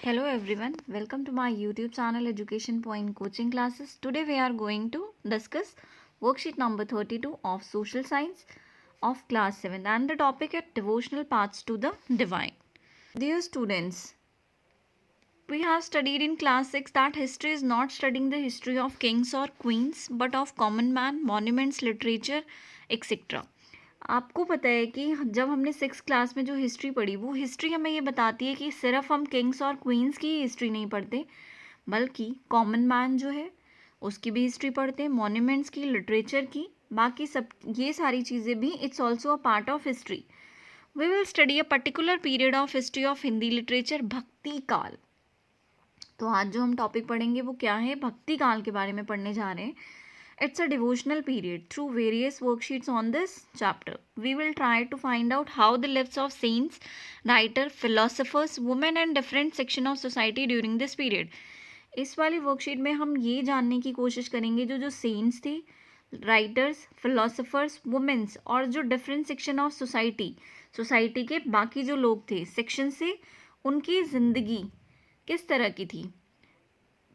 Hello everyone, welcome to my YouTube channel Education Point Coaching Classes. Today we are going to discuss worksheet number 32 of Social Science of class 7 and the topic is Devotional Paths to the Divine. Dear students, we have studied in class 6 that history is not studying the history of kings or queens but of common man, monuments, literature, etc. आपको पता है कि जब हमने 6th class में जो history पढ़ी वो हिस्ट्री हमें ये बताती है कि सिर्फ हम किंग्स और क्वींस की ही हिस्ट्री नहीं पढ़ते बल्कि कॉमन मैन जो है उसकी भी हिस्ट्री पढ़ते हैं, मॉन्यूमेंट्स की, लिटरेचर की, बाकी सब ये सारी चीज़ें भी it's also a part of history. We will study a particular period of history of Hindi literature, Bhakti Kaal. तो आज जो हम टॉपिक पढ़ेंगे वो क्या है, भक्ति काल के बारे में पढ़ने जा रहे हैं. It's a devotional period. Through various worksheets on this chapter, we will try to find out how the lives of saints, writers, philosophers, women and different section of society during this period. इस वाली worksheet में हम ये जानने की कोशिश करेंगे जो सेंट्स थे, राइटर्स, फिलोसफर्स, वुमेन्स और जो डिफरेंट सेक्शन ऑफ सोसाइटी के बाकी जो लोग थे सेक्शन से, उनकी ज़िंदगी किस तरह की थी,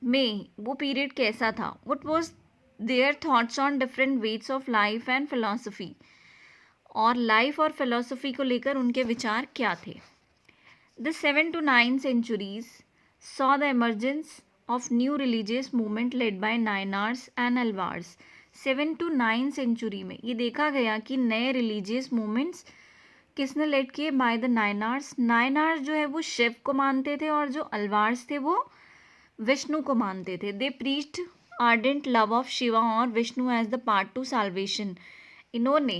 में वो पीरियड कैसा था, what was their thoughts on different ways of life and philosophy, और लाइफ और फिलोसफी को लेकर उनके विचार क्या थे. The 7 to 9 centuries saw the emergence of new religious movement led by Nayanars and Alvars. 7 to 9 century में ये देखा गया कि नए रिलीजियस मूवमेंट्स किसने लेड किए, बाय द नायनार्स. नायनार्स जो है वो शिव को मानते थे और जो अल्वार्स थे वो विष्णु को मानते थे. They preached ardent love of Shiva और Vishnu as the part to salvation. इन्होंने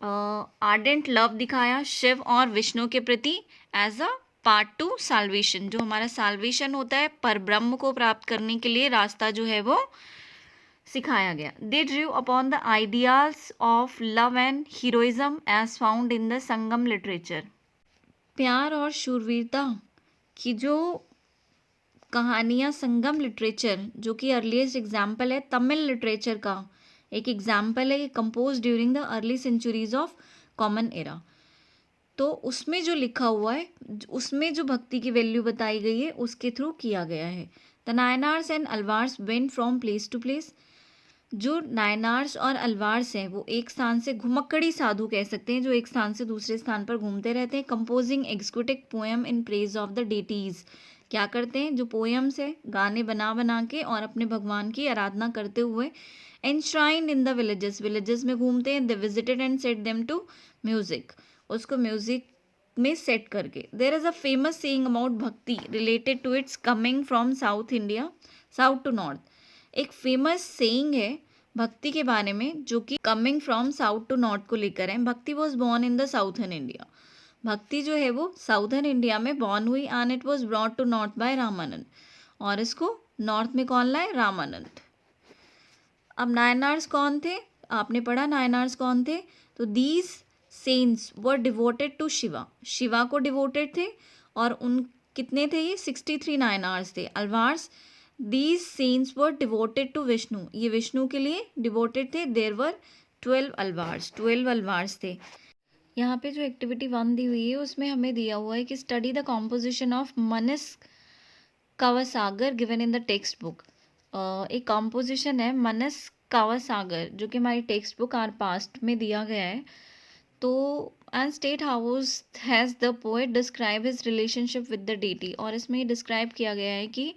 आर्डेंट लव दिखाया शिव और विष्णु के प्रति as a part to salvation. जो हमारा साल्वेशन होता है, पर ब्रह्म को प्राप्त करने के लिए रास्ता जो है वो सिखाया गया. They drew upon the ideals of love and heroism as found in the Sangam literature. प्यार और शूरवीरता की जो कहानियाँ संगम लिटरेचर, जो कि अर्लीस्ट एग्जाम्पल है तमिल लिटरेचर का एक एग्जाम्पल है, compose during the early centuries of common era. तो उसमें जो लिखा हुआ है, उसमें जो भक्ति की वैल्यू बताई गई है उसके थ्रू किया गया है. The Nayanars and Alvars went from place to place. जो नायनार्स और अल्वार्स हैं वो एक स्थान से, घुमक्कड़ी साधु कह सकते हैं, जो एक स्थान से दूसरे स्थान पर घूमते रहते हैं. Composing executive poem in praise of the deities. क्या करते हैं, जो पोएम्स है गाने बना बना के और अपने भगवान की आराधना करते हुए. एनश्राइन इन द विलेजेस में घूमते हैं. They visited and set them to music, उसको म्यूजिक में सेट करके. There is a famous saying about bhakti related to its coming from south India, south to north. एक फेमस सेइंग है भक्ति के बारे में जो कि coming from south to north को लेकर है. Bhakti was born in the southern India. Bhakti जो है वो साउथर्न इंडिया में बॉर्न हुई and it was brought to north by Ramanand. और इसको नॉर्थ में कौन लाए, रामानंद. अब नायनार्स कौन थे, आपने पढ़ा नायनार्स कौन थे. तो these saints were devoted to Shiva, Shiva को डिवोटेड थे. और उन कितने थे ये, 63 नायनार्स थे. Alvars, these saints were devoted to Vishnu, ये विष्णु के लिए डिवोटेड थे. देयर वर 12 अल्वार्स, 12 अल्वार्स थे. यहाँ पे जो एक्टिविटी 1 दी हुई है उसमें हमें दिया हुआ है कि study the composition of Manas Kavasagar given in the text book. एक कॉम्पोजिशन है मनस कावासागर जो कि हमारी टेक्स्ट बुक आर पास्ट में दिया गया है. तो and state house has the poet describe his relationship with the deity. और इसमें ये डिस्क्राइब किया गया है कि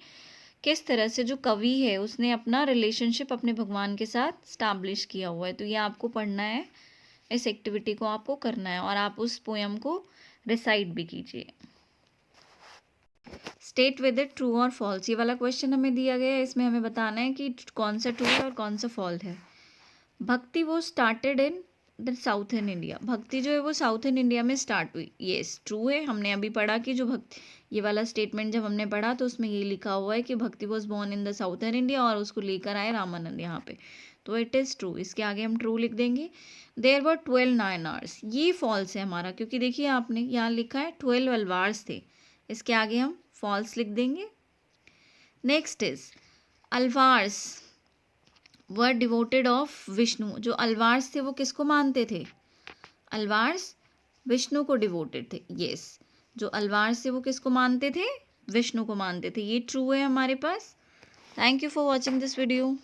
किस तरह से जो कवि है उसने अपना रिलेशनशिप अपने भगवान के साथ स्टैब्लिश किया हुआ है. तो ये आपको पढ़ना है, इस एक्टिविटी को आपको करना है और आप उस पोएम को रिसाइट भी कीजिए. स्टेट विद इट ट्रू और फॉल्स, ये वाला क्वेश्चन हमें दिया गया है. इसमें हमें बताना है कि कौन सा ट्रू है और कौन सा फॉल्स है. भक्ति वो started in the southern India, bhakti जो है वो साउथर्न इंडिया में स्टार्ट हुई. येस ट्रू है. हमने अभी पढ़ा कि जो भक्ति, ये वाला स्टेटमेंट जब हमने पढ़ा तो उसमें ये लिखा हुआ है कि भक्ति was born in the southern India और उसको लेकर आए रामानंद यहाँ पे. तो इट इज़ ट्रू. इसके आगे हम ट्रू लिख देंगे. देयर वर 12 नायनार्स, ये फॉल्स है हमारा, क्योंकि देखिए आपने यहाँ लिखा है 12 अल्वार्स थे. इसके आगे हम फॉल्स लिख देंगे. Next is Alvars were devoted of Vishnu. जो अल्वार्स थे वो किसको मानते थे, अल्वार्स विष्णु को डिवोटेड थे. येस, जो अल्वार्स थे वो किसको मानते थे, विष्णु को मानते थे। ये ट्रू है हमारे पास। Thank you for watching this video.